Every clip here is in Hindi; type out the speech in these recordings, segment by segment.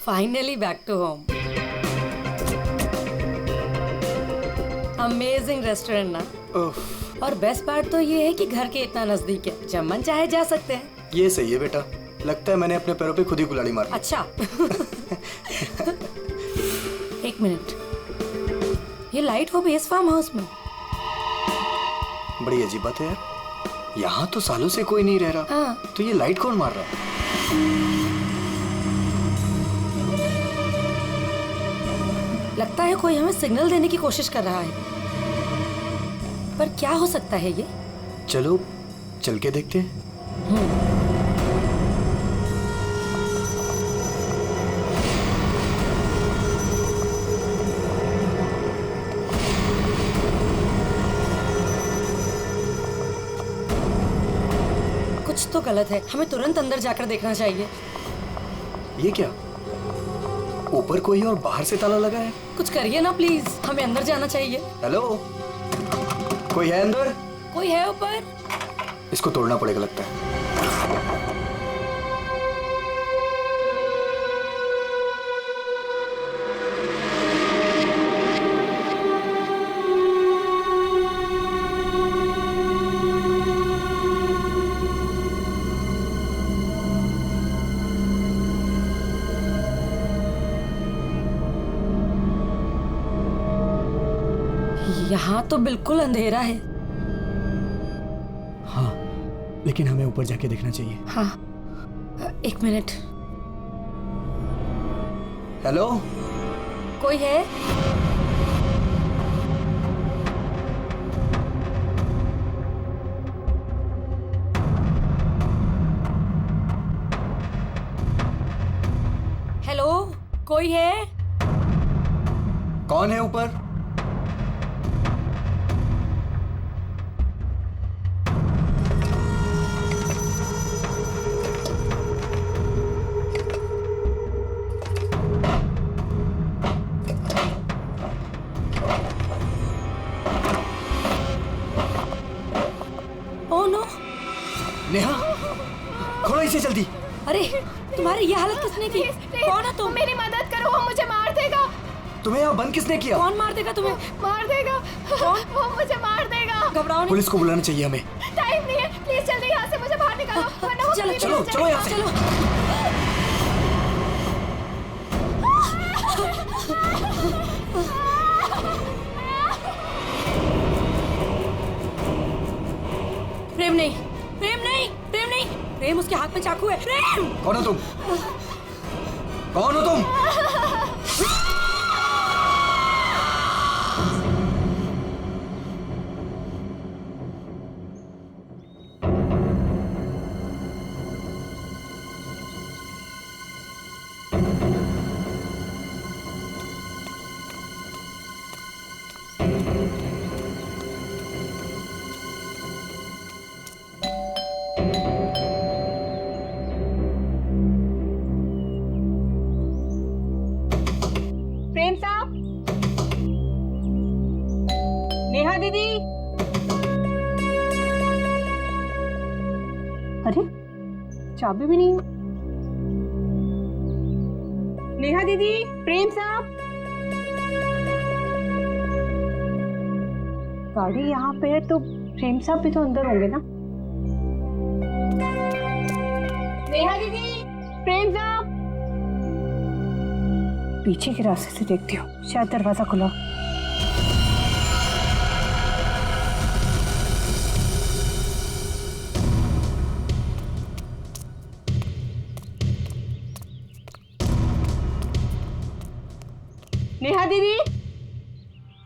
Finally back to home. Amazing restaurant ना। और बेस्ट पार्ट तो ये है कि घर के इतना नजदीक है, जब मन चाहे जा सकते हैं। ये सही है बेटा, लगता है मैंने अपने पैरों पे खुद ही कुल्हाड़ी मारी। अच्छा एक मिनट, ये लाइट वो बेस फार्म हाउस में। बड़ी अजीब बात है यार, यहाँ तो सालों से कोई नहीं रह रहा। हाँ। तो ये लाइट कौन मार रहा है? लगता है कोई हमें सिग्नल देने की कोशिश कर रहा है, पर क्या हो सकता है ये? चलो चल के देखते हैं। कुछ तो गलत है, हमें तुरंत अंदर जाकर देखना चाहिए। ये क्या, ऊपर कोई और बाहर से ताला लगा है? कुछ करिए ना प्लीज, हमें अंदर जाना चाहिए। हेलो, कोई है अंदर? कोई है ऊपर? इसको तोड़ना पड़ेगा लगता है। यहाँ तो बिल्कुल अंधेरा है। हाँ, लेकिन हमें ऊपर जाके देखना चाहिए। हाँ, एक मिनट। हेलो, कोई है? हेलो, कोई है? कौन है ऊपर? Oh no! नेहा, खोलो इसे जल्दी। अरे, तुम्हारी ये हालत किसने की? कौन है तुम? मेरी मदद करो, वो मुझे मार देगा। तुम्हें यहाँ बंद किसने किया? कौन मार देगा तुम्हें? मार देगा। कौन? वो मुझे मार देगा। घबराओ नहीं। पुलिस को बुलाना चाहिए हमें। टाइम नहीं है, प्लीज जल्दी यहाँ से मुझे बाहर निकालो, वरना वो चलो, पुलिस चलो, आ चलो यहाँ से। चलो। प्रेम नहीं, प्रेम नहीं, प्रेम नहीं, प्रेम उसके हाथ में चाकू है। प्रेम! कौन हो तुम? कौन हो तुम? प्रेम साहब, नेहा दीदी। अरे, चाबी भी नहीं है। नेहा दीदी, प्रेम साहब। गाड़ी यहाँ पे है तो प्रेम साहब भी तो अंदर होंगे ना। नेहा दीदी, प्रेम साहब। पीछे के रास्ते से देखती हूँ, शायद दरवाजा खुला। नेहा दीदी,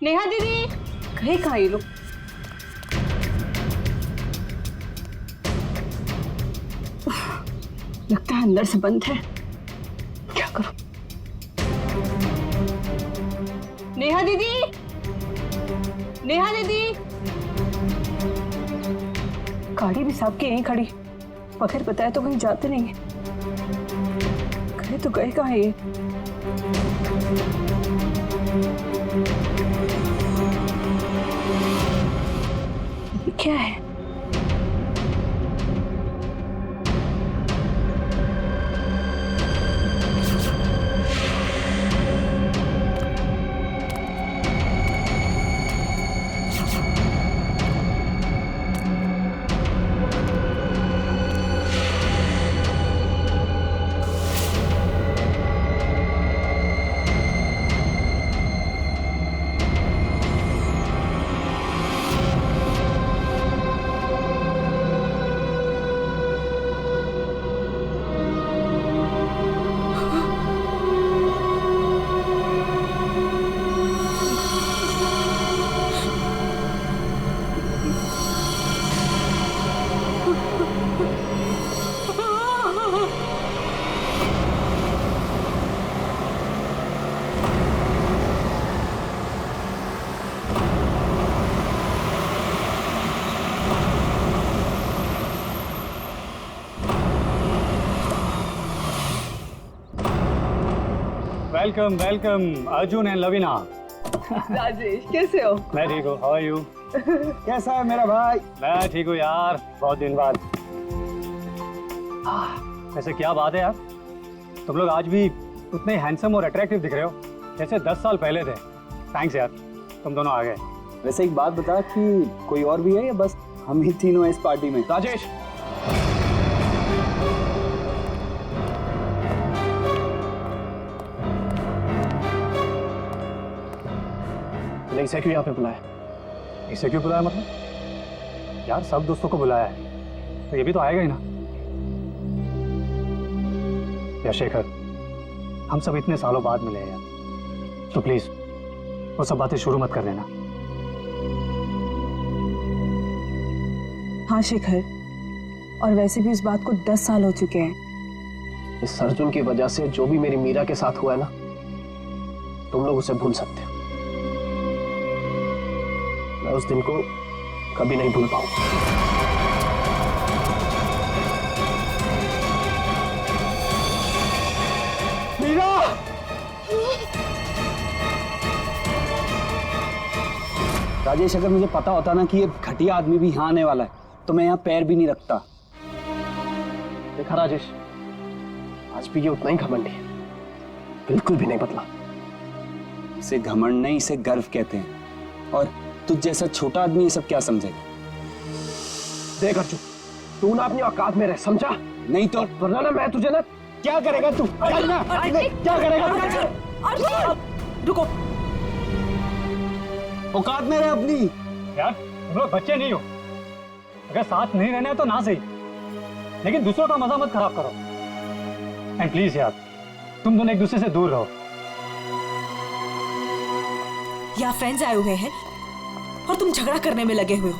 नेहा दीदी, गए कहाँ ये लोग? लगता है अंदर से बंद है, क्या करूं? नेहा दीदी, नेहा दीदी। गाड़ी भी साहब की यहीं खड़ी, बगैर बताए तो कहीं जाते नहीं है। गए तो गए कहाँ ये? क्या है? Welcome welcome Arjun and Lavina. Rajesh कैसे हो? मैं ठीक हूँ, हाउ आर यू? कैसा है मेरा भाई? मैं ठीक हूँ यार, बहुत दिन बाद। वैसे क्या बात है यार, तुम लोग आज भी उतने हैंडसम और अट्रैक्टिव दिख रहे हो जैसे 10 साल पहले थे। थैंक्स यार, तुम दोनों आ गए। वैसे एक बात बता कि कोई और भी है या बस हम ही तीनों हैं इस पार्टी में? राजेश, इसे क्यों यहाँ पे बुलाया? इसे क्यों बुलाया मतलब? यार सब दोस्तों को बुलाया है तो ये भी तो आएगा ही ना। यार शेखर, हम सब इतने सालों बाद मिले हैं यार, तो प्लीज वो सब बातें शुरू मत कर देना। हाँ शिखर, और वैसे भी इस बात को 10 साल हो चुके हैं। इस अर्जुन की वजह से जो भी मेरी मीरा के साथ हुआ है ना, तुम लोग उसे भूल सकते हो। मैं उस दिन को कभी नहीं भूल पाऊंगा। मीरा! राजेश, अगर मुझे पता होता ना कि ये घटिया आदमी भी यहाँ आने वाला है तो मैं यहाँ पैर भी नहीं रखता। देखा राजेश, आज भी ये उतना ही घमंडी है, बिल्कुल भी नहीं बदला। इसे घमंड नहीं, इसे गर्व कहते हैं। और तुझ जैसा छोटा आदमी ये सब क्या समझेगा? देख अर्जुन, तू ना अपनी औकात में रह, समझा? नहीं तो वरना ना मैं तुझे ना क्या करेगा तू? क्या करेगा तू? रुको, औकात में रह अपनी। यार तुम लोग बच्चे नहीं हो, अगर साथ नहीं रहना है तो ना सही, लेकिन दूसरों का मजा मत खराब करो। एंड प्लीज यार, तुम दोनों एक दूसरे से दूर रहो। यहाँ फ्रेंड्स आए हुए हैं और तुम झगड़ा करने में लगे हुए हो।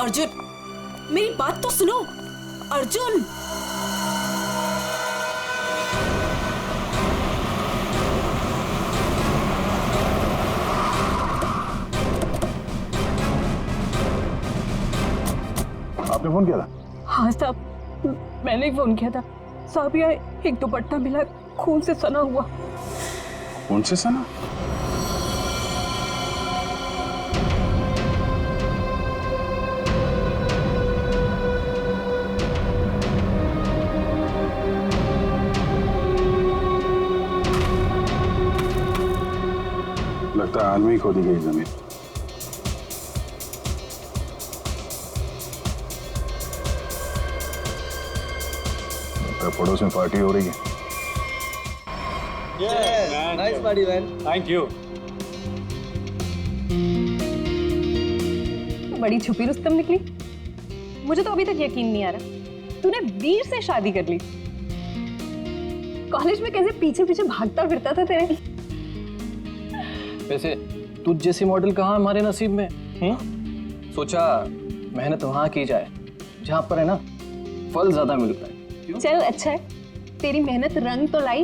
अर्जुन, मेरी बात तो सुनो। अर्जुन, आपने फोन किया था? हाँ साहब, मैंने ही फोन किया था। साहब यहाँ एक दुपट्टा मिला, खून से सना हुआ। कौन से सना? लगता है हाल में ही खोदी गई जमीन। पड़ोस में पार्टी हो रही है। Nice party man. Thank you. बड़ी छुपी रुस्तम निकली। मुझे तो अभी तक यकीन नहीं आ रहा तूने वीर से शादी कर ली। कॉलेज में कैसे पीछे पीछे भागता फिरता था तेरे। वैसे तुझ जैसी मॉडल कहाँ हमारे नसीब में? सोचा मेहनत वहाँ की जाए जहाँ पर है ना फल ज्यादा मिलता है। चल अच्छा है, तेरी मेहनत रंग तो लाई।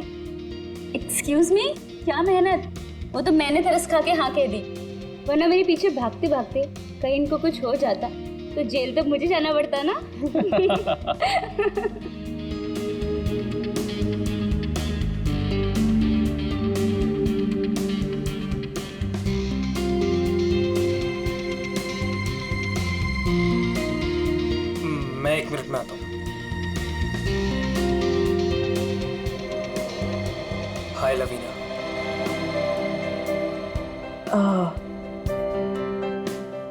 एक्सक्यूज मी, क्या मेहनत? वो तो मैंने तरस खा के हाँ कह दी, वरना मेरे पीछे भागते भागते कहीं इनको कुछ हो जाता तो जेल तक मुझे जाना पड़ता ना। मैं 1 मिनट में आता हूँ। हाय लवीना।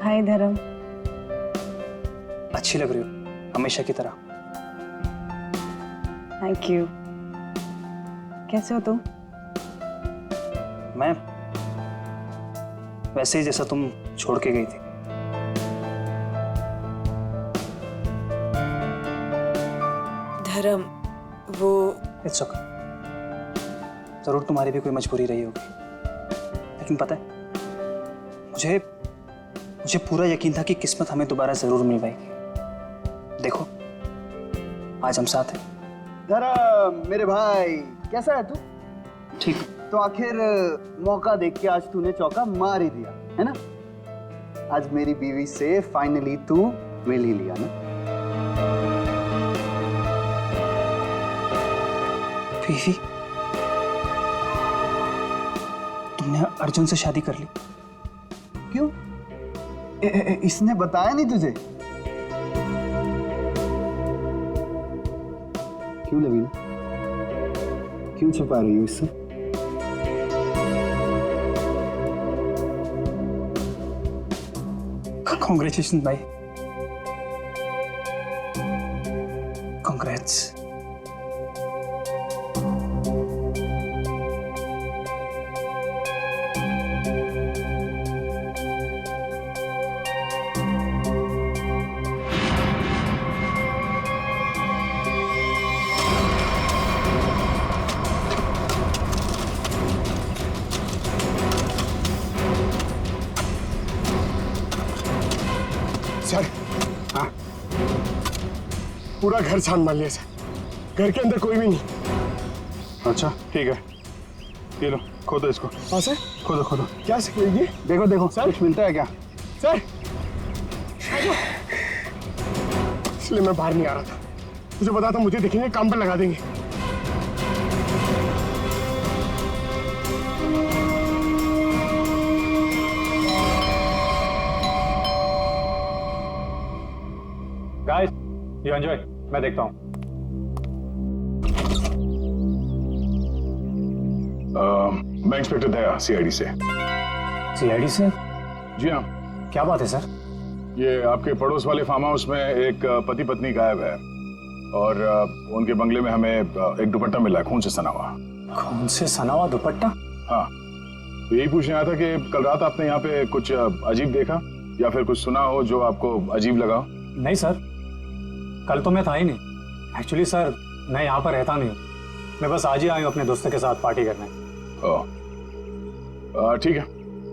हाय धर्म। अच्छी लग रही हो हमेशा की तरह। Thank you. कैसे हो तुम? मैं वैसे ही जैसा तुम छोड़ के गई थी। धर्म, वो इट्स ओके। जरूर तुम्हारी भी कोई मजबूरी रही होगी, लेकिन पता है मुझे पूरा यकीन था कि किस्मत हमें दोबारा जरूर मिल पाएगी। देखो आज हम साथ हैं। धर्म मेरे भाई, कैसा है तू? ठीक। तो आखिर मौका देख के आज तूने चौका मार ही दिया है ना। आज मेरी बीवी से फाइनली तू मिल ही लिया ना। बीवी? नेहा अर्जुन से शादी कर ली। क्यों? इसने बताया नहीं तुझे? क्यों लवीना, क्यों छुपा रही हो इससे? कांग्रेचुलेशन भाई, कांग्रेट्स। सर, हाँ, पूरा घर छान मार लिया सर, घर के अंदर कोई भी नहीं। अच्छा ठीक है, ये लो खोदो इसको। हाँ सर, खोदो खोदो। क्या सर ये? देखो देखो सर? कुछ मिलता है क्या? सर, इसलिए मैं बाहर नहीं आ रहा था, मुझे पता था मुझे देखेंगे काम पर लगा देंगे। गाइस, यू एंजॉय, मैं देखता हूँ। मैं इंस्पेक्टर दया, सीआईडी से। सीआईडी से? जी हाँ, क्या बात है सर? ये आपके पड़ोस वाले फार्म हाउस में एक पति पत्नी गायब है और उनके बंगले में हमें एक दुपट्टा मिला है, खून से सना हुआ। कौन से सना हुआ दुपट्टा? हाँ, तो यही पूछने आया था कि कल रात आपने यहाँ पे कुछ अजीब देखा या फिर कुछ सुना हो जो आपको अजीब लगा? नहीं सर, कल तो मैं था ही नहीं। एक्चुअली सर, मैं यहाँ पर रहता नहीं, मैं बस आज ही आया हूँ अपने दोस्तों के साथ पार्टी करने। ओह, ठीक है,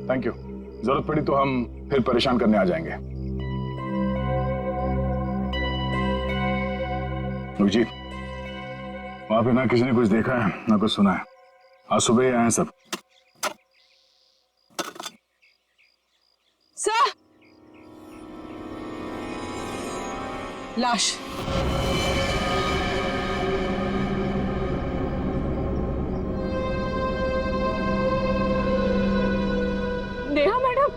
थैंक यू। जरूरत पड़ी तो हम फिर परेशान करने आ जाएंगे। अभिजीत, वहां पे ना किसी ने कुछ देखा है ना कुछ सुना है। आज सुबह ही आए हैं सब। सर, लाश। नेहा मैडम।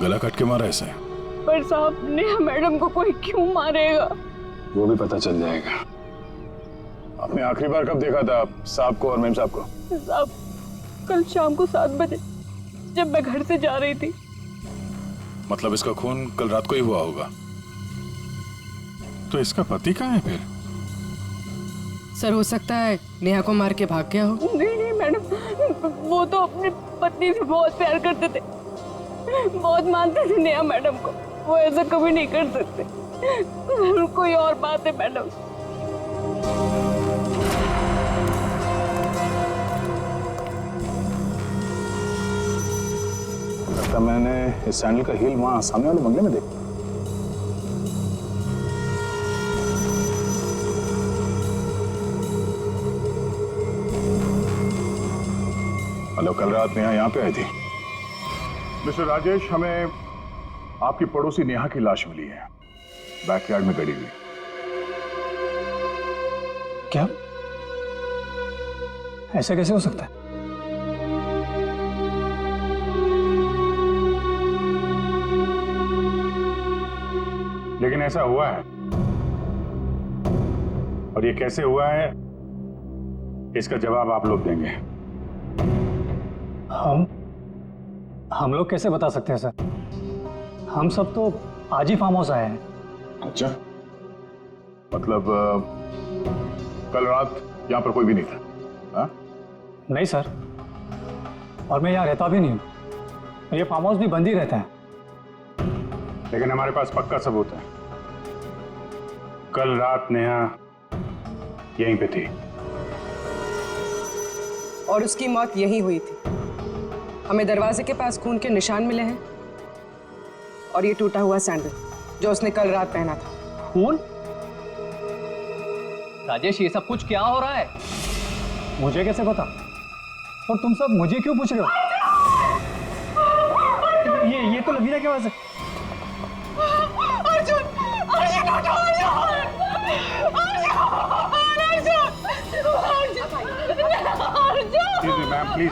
गला काट के मारा ऐसे? पर साहब, नेहा मैडम को कोई क्यों मारेगा? वो भी पता चल जाएगा। आपने आखिरी बार कब देखा था साहब को और मेम साहब को? साहब, कल शाम को 7 बजे जब मैं घर से जा रही थी। मतलब इसका खून कल रात को ही हुआ होगा। तो इसका पति कहाँ है फिर? सर, हो सकता है नेहा को मार के भाग गया हो। नहीं नहीं मैडम, वो तो अपनी पत्नी से बहुत प्यार करते थे, बहुत मानते थे नेहा मैडम को। वो ऐसा कभी नहीं कर सकते। कोई और बात है मैडम। लगता मैंने इस सैंडल का हील वहां सामने वाले बंगले में देखा। हेलो, कल रात नेहा यहाँ पे आई थी। मिस्टर राजेश, हमें आपकी पड़ोसी नेहा की लाश मिली है, बैकयार्ड में गड़ी हुई। क्या? ऐसा कैसे हो सकता है? लेकिन ऐसा हुआ है, और ये कैसे हुआ है इसका जवाब आप लोग देंगे। हम लोग कैसे बता सकते हैं सर? हम सब तो आज ही फार्म हाउस आए हैं। अच्छा, मतलब कल रात यहाँ पर कोई भी नहीं था? हाँ? नहीं सर, और मैं यहाँ रहता भी नहीं हूँ। ये फार्म हाउस भी बंद ही रहता है। लेकिन हमारे पास पक्का सबूत है। कल रात नेहा यहीं पे थी और उसकी मौत यहीं हुई थी। हमें दरवाजे के पास खून के निशान मिले हैं और ये टूटा हुआ सैंडल जो उसने कल रात पहना था। खून? राजेश, ये सब कुछ क्या हो रहा है? मुझे कैसे पता? और तुम सब मुझे क्यों पूछ रहे हो? ये तो लवीना की आवाज है। अर्जुन, अर्जुन उठो, अर्जुन, अर्जुन, अर्जुन, अर्जुन, मैम प्लीज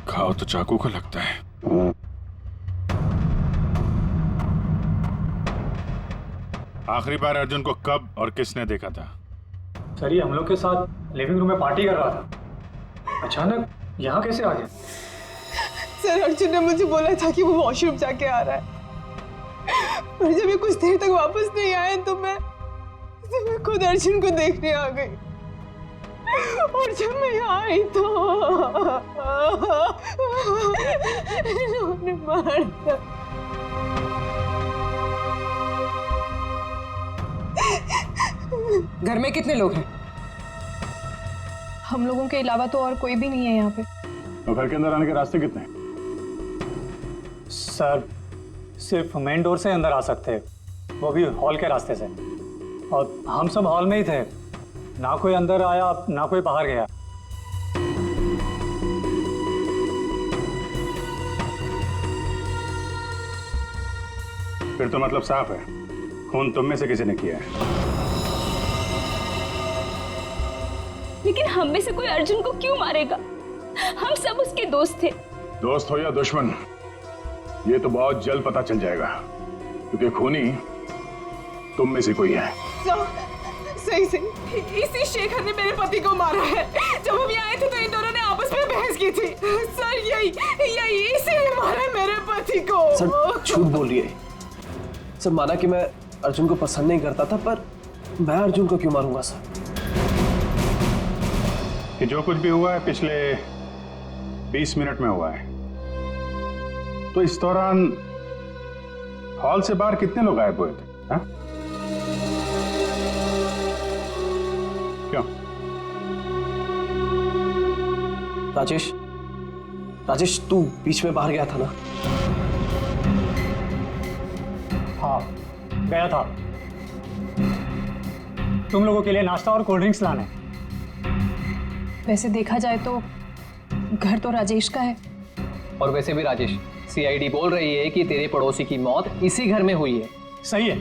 खाओ तो चाकू को लगता है। आखिरी बार अर्जुन को कब और किसने देखा था? सर ये हम लोग के साथ लिविंग रूम में पार्टी कर रहा था, अचानक यहाँ कैसे आ गया? सर अर्जुन ने मुझे बोला था कि वो वॉशरूम जाके आ रहा है, और जब ये कुछ देर तक वापस नहीं आए तो मैं खुद अर्जुन को देखने आ गई। और जब मैं यहाँ आई तो इन्होंने मार दिया। घर में कितने लोग हैं? हम लोगों के अलावा तो और कोई भी नहीं है यहाँ पे। तो घर के अंदर आने के रास्ते कितने हैं? सर सिर्फ मेन डोर से अंदर आ सकते हैं, वो भी हॉल के रास्ते से, और हम सब हॉल में ही थे, ना कोई अंदर आया ना कोई बाहर गया। फिर तो मतलब साफ है, खून तुम में से किसी ने किया है। लेकिन हम में से कोई अर्जुन को क्यों मारेगा? हम सब उसके दोस्त थे। दोस्त हो या दुश्मन, ये तो बहुत जल्द पता चल जाएगा, क्योंकि खूनी तुम में से कोई है। सही इसी शेखर ने मेरे पति को मारा है। जब हम यहाँ आए थे तो इन दोनों ने आपस में बहस की थी। सर यही इसी ने मारा है मेरे पति को। सर झूठ बोल रही है। सर माना कि मैं अर्जुन को पसंद नहीं करता था, पर मैं अर्जुन को क्यों मारूंगा सर? कि जो कुछ भी हुआ है पिछले 20 मिनट में हुआ है, तो इस दौरान हॉल से बाहर कितने लोग गायब हुए थे? हाँ? क्यों? राजेश तू बीच में बाहर गया था ना? हाँ गया था, तुम लोगों के लिए नाश्ता और कोल्ड ड्रिंक्स लाने। वैसे देखा जाए तो घर तो राजेश का है। और वैसे भी राजेश, सीआईडी बोल रही है कि तेरे पड़ोसी की मौत इसी घर में हुई है। सही है,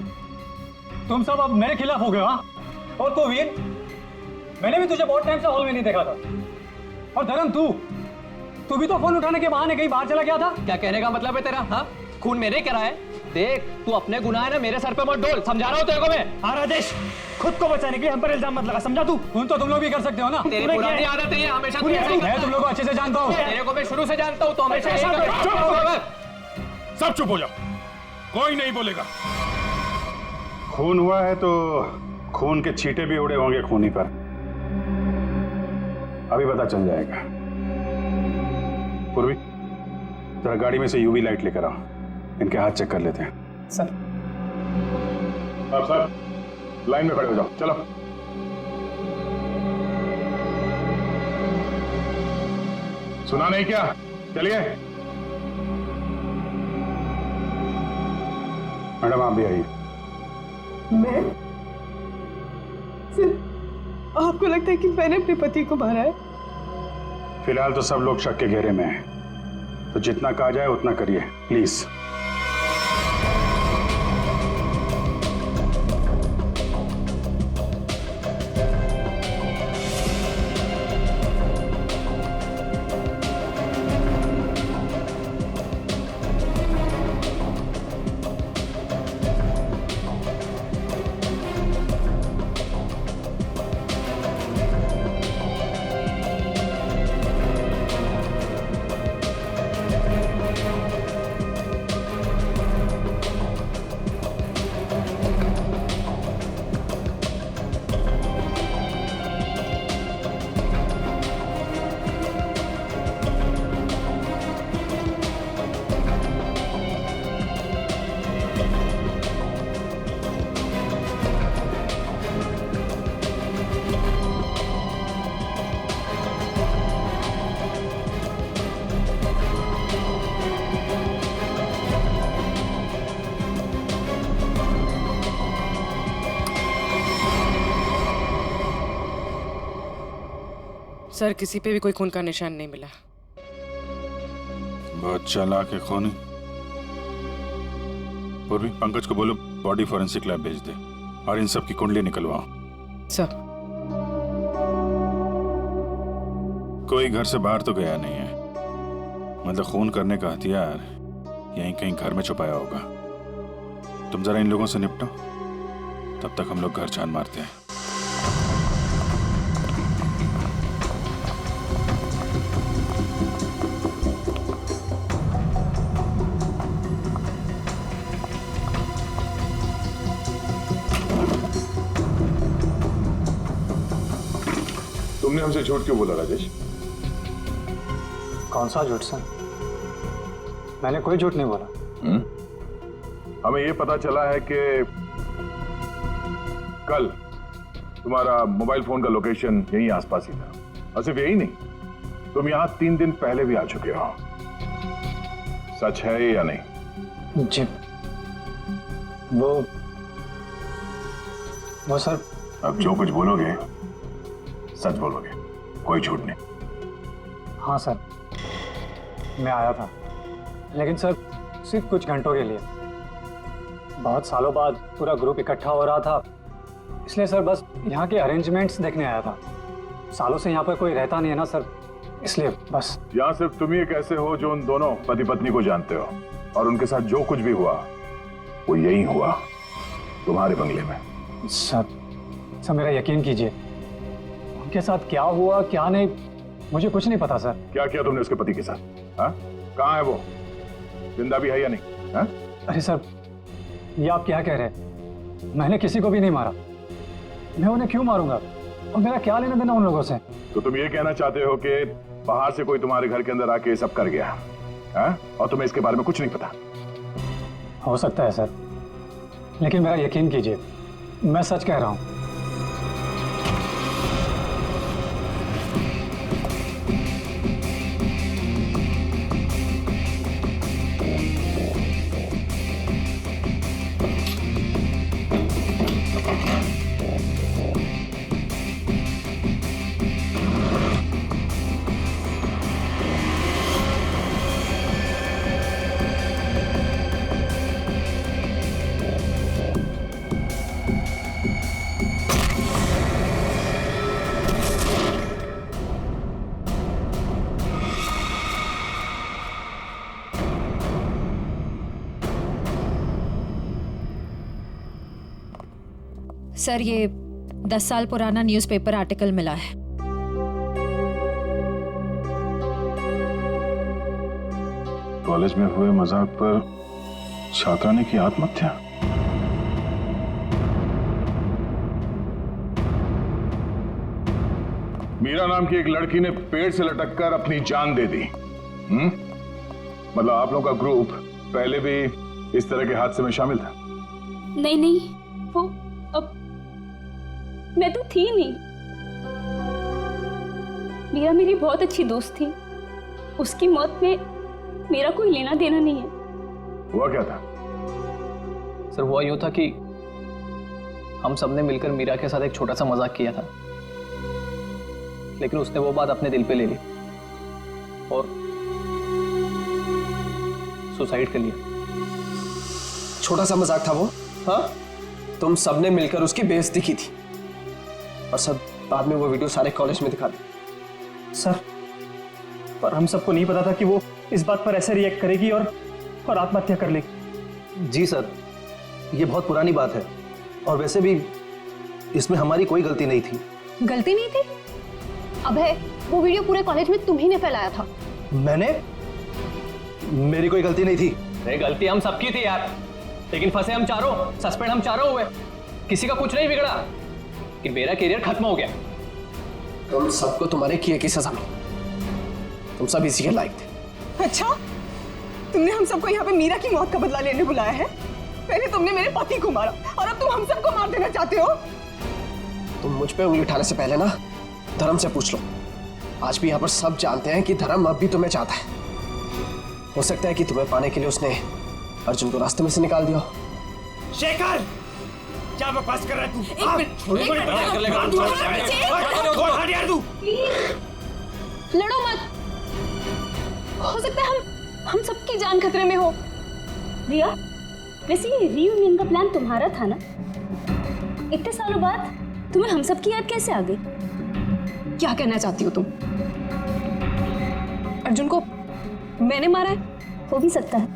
तुम सब अब मेरे खिलाफ हो गए। हाँ, और तो वीर, मैंने भी तुझे बहुत टाइम से हॉल में नहीं देखा था। और धर्म तू भी तो फोन उठाने के बहाने कहीं बाहर चला गया था। क्या कहने का मतलब है तेरा? हाँ, खून मेरे करा है। देख तू अपने गुनाह है ना मेरे सर पे मत डोल, समझा रहा हूँ तेरे को मैं। हाँ राजेश, खुद को बचाने के लिए हम पर इल्जाम मत लगा, समझा तू? खून तो तुम लोग भी कर सकते हो ना। तेरी पुरानी आदत है, हमेशा मैं तुम लोग को अच्छे से जानता हूँ। तेरे को मैं शुरू से जानता हूँ, तो हमेशा सब चुप हो जाओ, कोई नहीं बोलेगा। खून हुआ है तो खून के छींटे भी उड़े होंगे खूनी पर, अभी पता चल जाएगा। पूर्वी जरा गाड़ी में से यूवी लाइट लेकर आओ, इनके हाथ चेक कर लेते हैं। सर अब सर लाइन में खड़े हो जाओ, चलो। सुना नहीं क्या? चलिए मैडम आप भी आइए। मैं? सर आपको लगता है कि मैंने अपने पति को मारा है? फिलहाल तो सब लोग शक के घेरे में हैं, तो जितना कहा जाए उतना करिए प्लीज। सर किसी पे भी कोई खून का निशान नहीं मिला। बहुत चालाक है खूनी। पूर्वी, पंकज को बोलो बॉडी फॉरेंसिक लैब भेज दे और इन सब की कुंडली निकलवाओ। सर कोई घर से बाहर तो गया नहीं है, मतलब खून करने का हथियार यहीं कहीं घर में छुपाया होगा। तुम जरा इन लोगों से निपटो, तब तक हम लोग घर छान मारते हैं। तुमने हमसे झूठ क्यों बोला राजेश? कौन सा झूठ सर? मैंने कोई झूठ नहीं बोला। हमें ये पता चला है कि कल तुम्हारा मोबाइल फोन का लोकेशन यहीं आसपास ही था, और सिर्फ यही नहीं, तुम यहां 3 दिन पहले भी आ चुके हो। सच है या नहीं? जी वो सर। अब जो कुछ बोलोगे सच बोलोगे, कोई झूठ नहीं। हाँ सर, मैं आया था, लेकिन सर सिर्फ कुछ घंटों के लिए। बहुत सालों बाद पूरा ग्रुप इकट्ठा हो रहा था, इसलिए सर बस यहाँ के अरेंजमेंट्स देखने आया था। सालों से यहाँ पर कोई रहता नहीं है ना सर, इसलिए बस। यहाँ सिर्फ तुम ही एक ऐसे हो जो उन दोनों पति पत्नी को जानते हो, और उनके साथ जो कुछ भी हुआ वो यही हुआ, तुम्हारे बंगले में। सर मेरा यकीन कीजिए, उनके साथ क्या हुआ क्या नहीं मुझे कुछ नहीं पता सर। क्या किया तुमने उसके पति के साथ? हाँ, कहाँ है वो? जिंदा भी है या नहीं? हाँ? अरे सर, ये आप क्या कह रहे हैं? मैंने किसी को भी नहीं मारा। मैं उन्हें क्यों मारूंगा? और मेरा क्या लेना देना उन लोगों से? तो तुम ये कहना चाहते हो कि बाहर से कोई तुम्हारे घर के अंदर आके सब कर गया, हाँ? और तुम्हें इसके बारे में कुछ नहीं पता? हो सकता है सर, लेकिन मेरा यकीन कीजिए, मैं सच कह रहा हूं। सर ये 10 साल पुराना न्यूज़पेपर आर्टिकल मिला है। कॉलेज में हुए मजाक पर छात्रा ने की आत्महत्या। मीरा नाम की एक लड़की ने पेड़ से लटककर अपनी जान दे दी। मतलब आप लोगों का ग्रुप पहले भी इस तरह के हादसे में शामिल था? नहीं, वो अब मैं तो थी नहीं। मीरा मेरी बहुत अच्छी दोस्त थी, उसकी मौत में मेरा कोई लेना देना नहीं है। हुआ क्या था? सर हुआ यूं था कि हम सबने मिलकर मीरा के साथ एक छोटा सा मजाक किया था, लेकिन उसने वो बात अपने दिल पे ले ली और सुसाइड कर लिया। छोटा सा मजाक था वो? हाँ, तुम सबने मिलकर उसकी बेइज्जती की थी और सब बाद में वो वीडियो सारे कॉलेज में दिखा दी। सर, पर हम सबको नहीं पता था कि वो इस बात पर ऐसे रिएक्ट करेगी और आत्महत्या कर लेगी। जी सर, ये बहुत पुरानी बात है और वैसे भी इसमें हमारी कोई गलती नहीं थी। गलती नहीं थी? अबे, वो वीडियो पूरे कॉलेज में तुम ही ने फैलाया था। मैंने? मेरी कोई गलती नहीं थी। नहीं, गलती हम सबकी थी यार, लेकिन फंसे हम चारों, सस्पेंड हम चारों हुए। किसी का कुछ नहीं बिगड़ा कि मेरा करियर खत्म हो गया। तुम सबको तुम्हारे किए की सजा मिली, तुम सब इसी के लायक थे। अच्छा, तुमने हम सबको यहाँ पे मीरा की मौत का बदला लेने बुलाया है? पहले तुमने मेरे पति को मारा और अब तुम हम सबको मार देना चाहते हो? तुम मुझ पे उंगली उठाने से पहले ना धर्म से पूछ लो। आज भी यहाँ पर सब जानते हैं कि धर्म अब भी तुम्हें चाहता है। हो सकता है कि तुम्हें पाने के लिए उसने अर्जुन को रास्ते में से निकाल दिया। शेखर, क्या बकवास कर रहा है तू? लड़ो मत। हो सकता है हम सबकी जान खतरे में हो। रिया, वैसे ये रीयूनियन का प्लान तुम्हारा था ना? इतने सालों बाद तुम्हें हम सब की याद कैसे आ गई? क्या कहना चाहती हो तुम? अर्जुन को मैंने मारा है? हो भी सकता है।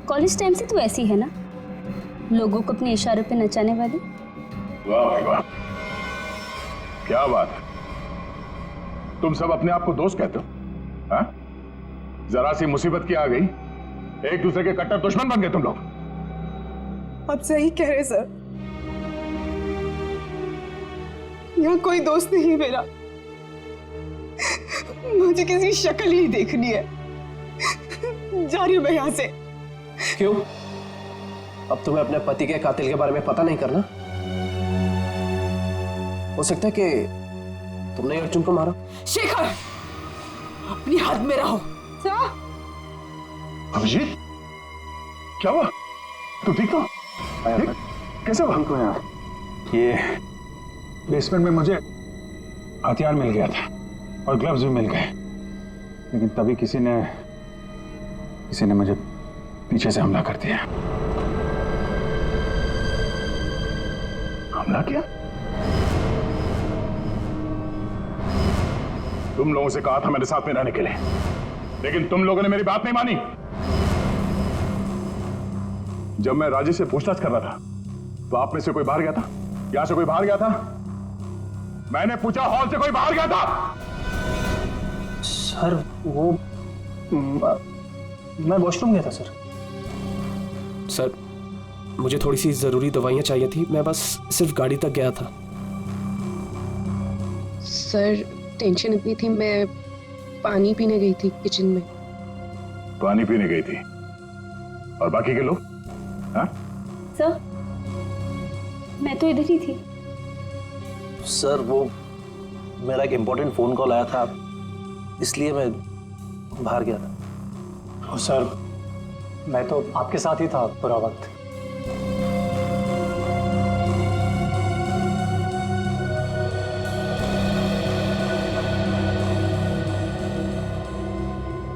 कॉलेज टाइम से तू ऐसी है ना, लोगों को अपने इशारों पे नचाने वाली। वाह भाई वाह, क्या बात है। तुम सब अपने आप को दोस्त कहते हो? हाँ? जरा सी मुसीबत की आ गई, एक दूसरे के कट्टर दुश्मन बन गए तुम लोग। आप सही कह रहे सर, यहाँ कोई दोस्त नहीं मेरा। मुझे किसी शक्ल ही देखनी है। जा रही हूं मैं यहाँ से। क्यों? अब तुम्हें अपने पति के कातिल के बारे में पता नहीं करना? हो सकता है कि तुमने अर्जुन को मारा। शेखर, अपनी हद में रहो। अभिजीत, क्या हुआ? तू ठीक हो? कैसे हुआ? हमको यार ये बेसमेंट में मुझे हथियार मिल गया था और ग्लव्स भी मिल गए, लेकिन तभी किसी ने मुझे पीछे से हमला कर दिया। हमला किया? तुम लोगों से कहा था मेरे साथ में रहने के लिए, लेकिन तुम लोगों ने मेरी बात नहीं मानी। जब मैं राजेश से पूछताछ कर रहा था तो आप में से कोई बाहर गया था? यहां से कोई बाहर गया था? मैंने पूछा, हॉल से कोई बाहर गया था? सर वो मैं वॉशरूम गया था सर। सर मुझे थोड़ी सी जरूरी दवाइयां चाहिए थी, मैं बस सिर्फ गाड़ी तक गया था। सर टेंशन इतनी थी, मैं पानी पीने गई थी किचन में। पानी पीने गई थी? और बाकी के लोग? हाँ? सर मैं तो इधर ही थी। सर वो मेरा एक इम्पोर्टेंट फोन कॉल आया था, इसलिए मैं बाहर गया था। सर मैं तो आपके साथ ही था पूरा वक्त।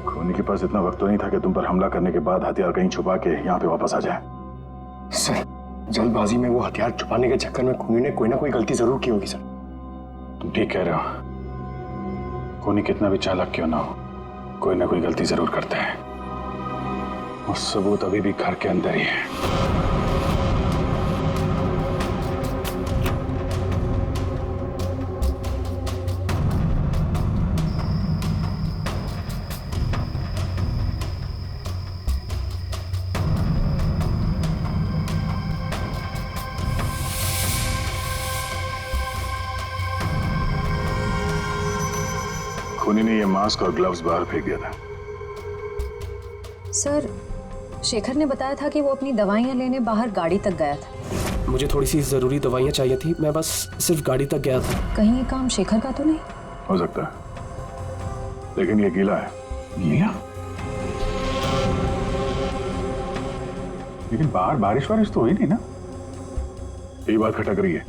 खूनी के पास इतना वक्त तो नहीं था कि तुम पर हमला करने के बाद हथियार कहीं छुपा के यहाँ पे वापस आ जाए। सर जल्दबाजी में वो हथियार छुपाने के चक्कर में खूनी ने कोई ना कोई गलती जरूर की होगी सर। तुम ठीक कह रहे हो, खूनी कितना भी चालाक क्यों ना हो, कोई ना कोई गलती जरूर करता है। और सबूत अभी भी घर के अंदर ही है। खूनी ने ये मास्क और ग्लव्स बाहर फेंक दिया था। सर शेखर ने बताया था कि वो अपनी दवाइयां लेने बाहर गाड़ी तक गया था। मुझे थोड़ी सी जरूरी दवाइयां चाहिए थी, मैं बस सिर्फ गाड़ी तक गया था। कहीं ये काम शेखर का तो नहीं? हो सकता है, लेकिन ये गीला है। गीला? लेकिन बाहर बारिश वारिश तो हुई नहीं ना? यही बात खटक रही है।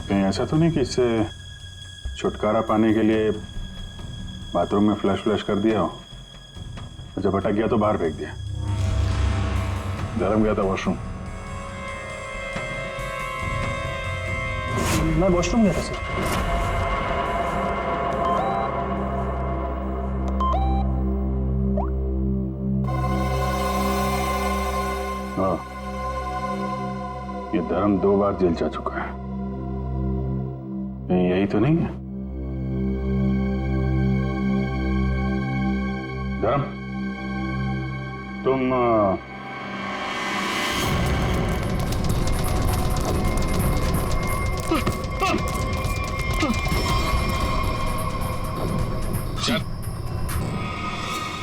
कहीं ऐसा तो नहीं कि इससे छुटकारा पाने के लिए बाथरूम में फ्लश कर दिया हो, जब अटक गया तो बाहर फेंक दिया? धर्म गया था वॉशरूम। मैं वॉशरूम गया था सर। हाँ, ये धर्म 2 बार जेल जा चुका है। यही तो नहीं है? धर्म, तुम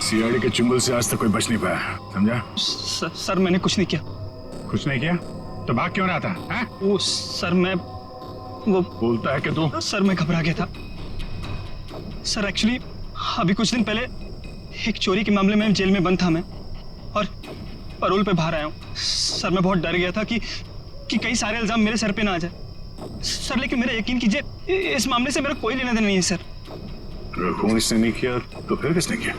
सीआईडी के चुंगल से आज तक कोई बच नहीं पाया, समझा? सर मैंने कुछ नहीं किया। कुछ नहीं किया तो भाग क्यों रहा था? हैं? वो सर मैं वो बोलता है कि तू? सर मैं घबरा गया था सर। एक्चुअली अभी कुछ दिन पहले एक चोरी के मामले में जेल में बंद था मैं, और पैरोल पे बाहर आया हूँ। सर मैं बहुत डर गया था कि कई सारे इल्जाम मेरे सर पे ना आ जाए। सर लेकिन मेरा यकीन कीजिए, इस मामले से मेरा कोई लेना देना नहीं है सर। अगर खून इसने नहीं किया तो फिर किसने किया?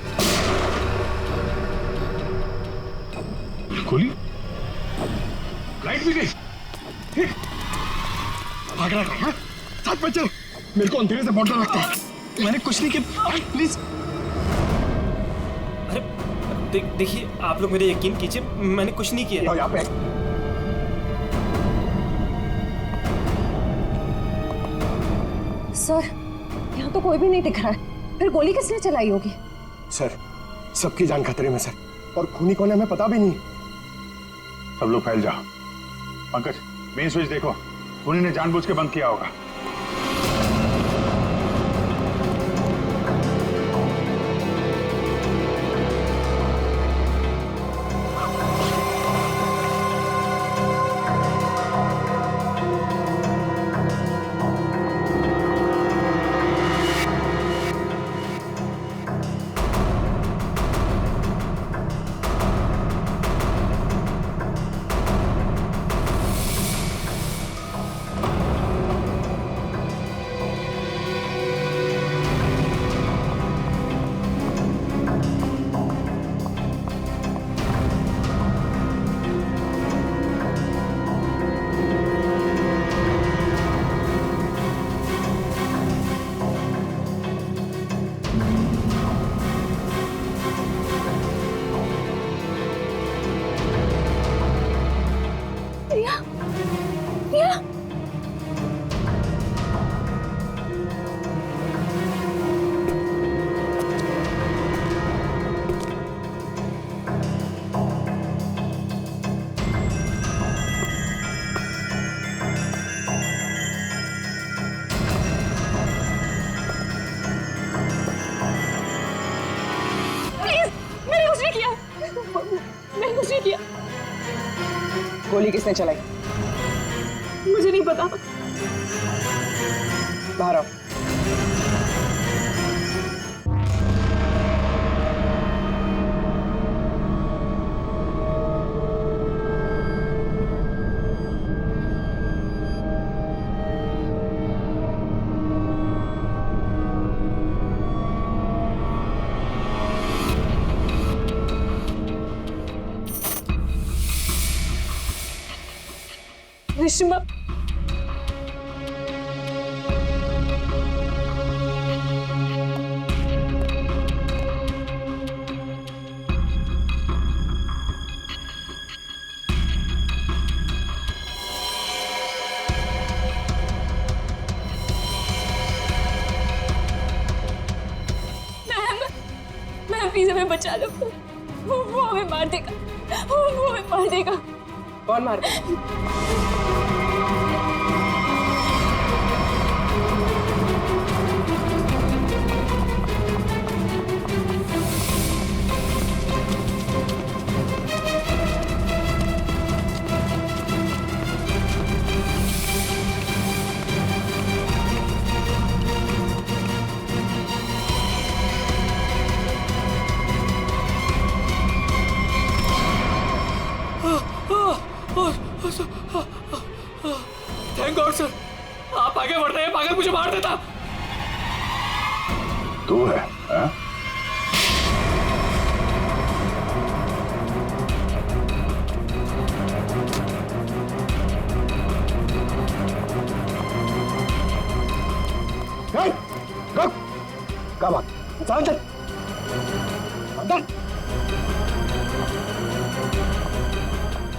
गोली? लाइट भी गई? भाग रहा है? साथ में चल, मेरे को अंधेरे से बहुत डर लगता है। मैंने कुछ नहीं किया, प्लीज। अरे देखिए, आप लोग मेरे यकीन कीजिए, मैंने कुछ नहीं किया। यहाँ पे सर, यहाँ तो कोई भी नहीं दिख रहा है, फिर गोली किसने चलाई होगी? सर, सबकी जान खतरे में सर, और खूनी कौन है हमें पता भी नहीं। सब लोग फैल जाओ। पंकज, मेन स्विच देखो, खूनी ने जानबूझ के बंद किया होगा। गोली किसने चलाई? मुझे नहीं पता। बाहर आओ। रिश्मा, मैम प्लीज हमें बचा लो, वो हमें मार देगा, वो हमें मार देगा। कौन मार देगा? थैंक गॉड सर, आप आगे बढ़ रहे हैं, पागल मुझे मार देता। तू है हाँ? क्या बात? चल चल अंदर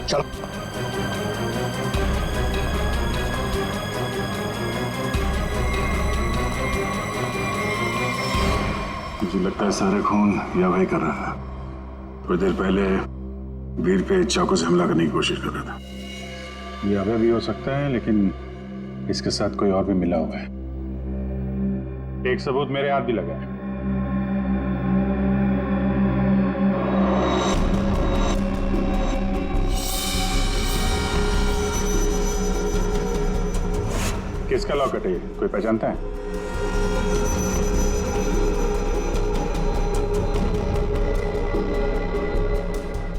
चलो। मुझे लगता है सारे खून या भाई कर रहा था। थोड़ी देर पहले वीर पे चाकू से हमला करने की कोशिश कर रहा था। ये अभय भी हो सकता है, लेकिन इसके साथ कोई और भी मिला हुआ है। एक सबूत मेरे हाथ भी लगा है। किसका लॉकेट है? कोई पहचानता है?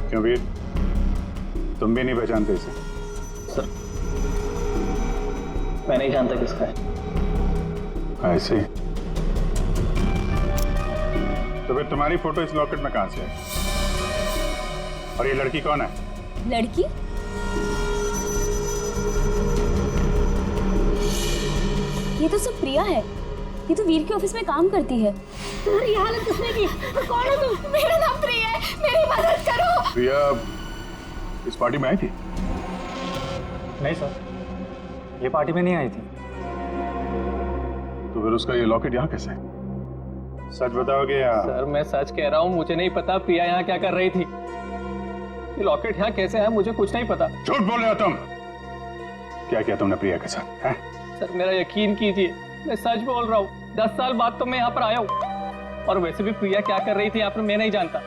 क्यों वीर, तुम भी नहीं पहचानते इसे? सर मैं नहीं जानता किसका है। ऐसे ही। तो फिर तुम्हारी फोटो इस लॉकेट में कहां से है? और ये लड़की कौन है? लड़की? ये तो सब प्रिया है। ये तो वीर के ऑफिस में काम करती है। तुम्हारी हालत किसने की? कौन हो तुम? मेरा नाम प्रिया है, मेरी मदद करो। प्रिया इस पार्टी में आई थी? नहीं सर, ये पार्टी में नहीं आई थी। तो फिर उसका ये लॉकेट यहाँ कैसे? सच बताओगे या? सर मैं सच कह रहा हूँ, मुझे नहीं पता प्रिया यहाँ क्या कर रही थी। ये लॉकेट यहाँ कैसे है मुझे कुछ नहीं पता। झूठ बोल रहे हो तुम। क्या किया तुमने प्रिया के साथ? हैं? सर मेरा यकीन कीजिए, मैं सच बोल रहा हूँ। 10 साल बाद तो मैं यहाँ पर आया हूँ, और वैसे भी प्रिया क्या कर रही थी यहाँ पर मैं नहीं जानता।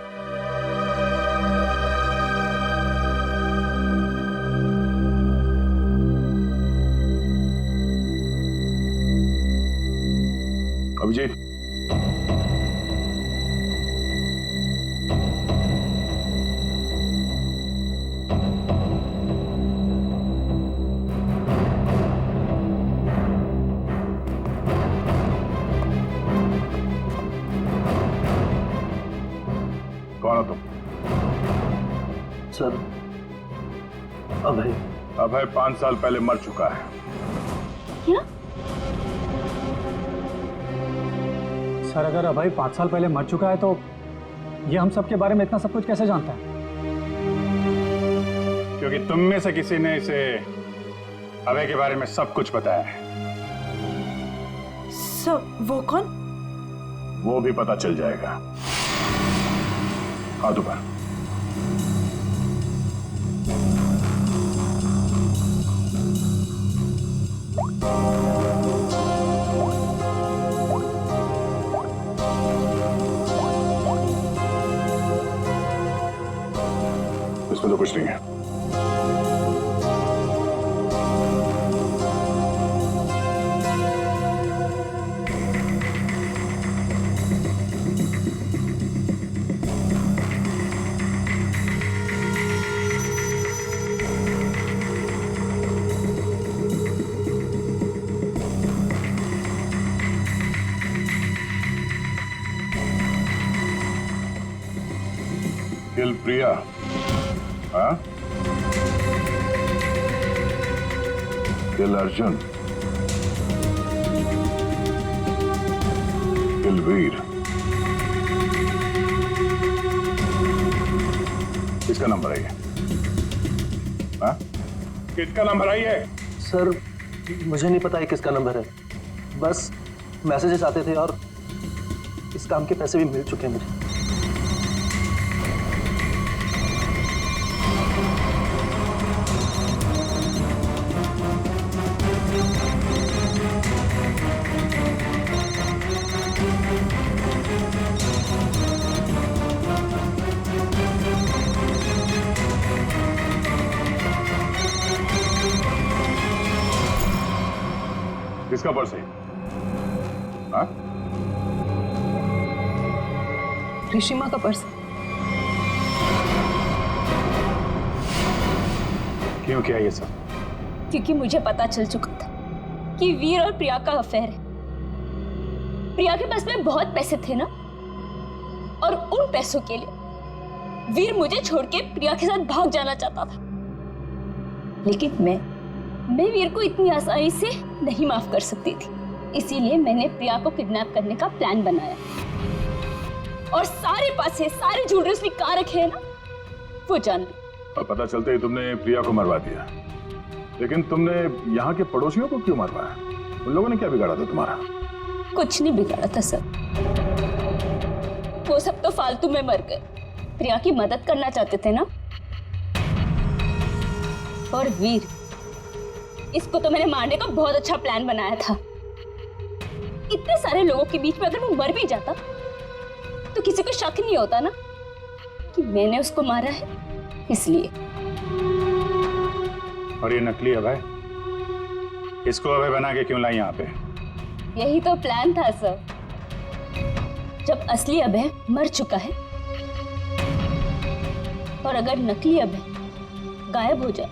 अभिजीत, कौन हो तुम? सर अभय। अभय 5 साल पहले मर चुका है। क्या? सर अगर अभय 5 साल पहले मर चुका है तो ये हम सब के बारे में इतना सब कुछ कैसे जानता है? क्योंकि तुम में से किसी ने इसे अभय के बारे में सब कुछ बताया है। सब? वो कौन? वो भी पता चल जाएगा। हाथ ऊपर। इसमें तो कुछ नहीं है। किल प्रिया? हाँ? किल अर्जुन? किल वीर? किसका नंबर है ये? हाँ? किसका नंबर है ये? सर मुझे नहीं पता है किसका नंबर है, बस मैसेजेस आते थे और इस काम के पैसे भी मिल चुके हैं मुझे। किसका पर्स है? हाँ? ऋषिमा का पर्स। क्यों किया ये सब? क्योंकि मुझे पता चल चुका था कि वीर और प्रिया का अफेयर है। प्रिया के पास में बहुत पैसे थे ना, और उन पैसों के लिए वीर मुझे छोड़ के प्रिया के साथ भाग जाना चाहता था। लेकिन मैं वीर को इतनी आसानी से नहीं माफ कर सकती थी, इसीलिए मैंने प्रिया को किडनैप करने का प्लान बनाया और सारे पैसे, सारे ज्वेलरी उसने कहाँ रखे हैं ना, वो जान ली। और पता चलते ही तुमने प्रिया को मरवा दिया, लेकिन तुमने यहाँ के पड़ोसियों को क्यों मरवाया? उन लोगों ने क्या बिगाड़ा था तुम्हारा? कुछ नहीं बिगाड़ा था सर, वो सब तो फालतू में मर गए। प्रिया की मदद करना चाहते थे ना। और वीर, इसको तो मैंने मारने का बहुत अच्छा प्लान बनाया था। इतने सारे लोगों के बीच में अगर वो मर भी जाता तो किसी को शक नहीं होता ना कि मैंने उसको मारा है, इसलिए। और ये नकली अभय, इसको अभय बना के क्यों लाई यहाँ पे? यही तो प्लान था सर। जब असली अभय मर चुका है और अगर नकली अभय गायब हो जाए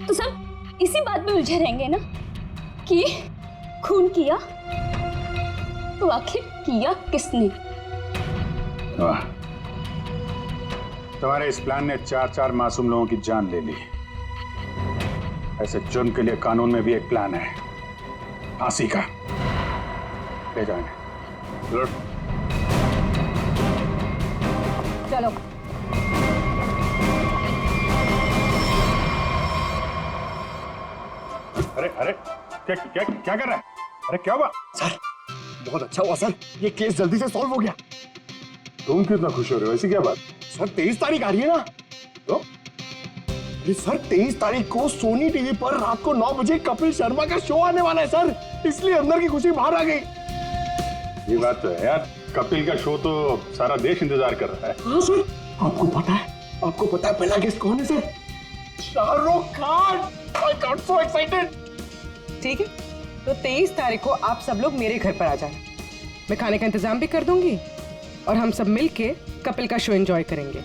तो सब इसी बात में उलझे रहेंगे ना कि खून किया तो आखिर किया किसने? वाह, तुम्हारे इस प्लान ने 4 मासूम लोगों की जान ले ली। ऐसे जुर्म के लिए कानून में भी एक प्लान है, फांसी का। ले जाओ इन्हें। चलो। अरे अरे क्या क्या क्या कर रहा है? अरे क्या हुआ? सर बहुत अच्छा हुआ सर, ये केस जल्दी से सॉल्व हो गया। तुम कितना खुश हो रहे हो? ऐसी क्या बात? सर 23 तारीख आ रही है ना? तो अरे सर 23 तारीख को सोनी टीवी पर रात को 9 बजे कपिल शर्मा का शो आने वाला है सर, इसलिए अंदर की खुशी बाहर आ गई। ये बात तो है यार, कपिल का शो तो सारा देश इंतजार कर रहा है। हाँ सर, आपको पता है पहला गेस्ट कौन है sir? Shahrukh Khan. I got so excited। ठीक है, तो 23 तारीख को आप सब लोग मेरे घर पर आ जाना। मैं खाने का इंतजाम भी कर दूंगी और हम सब मिलके कपिल का शो एंजॉय करेंगे।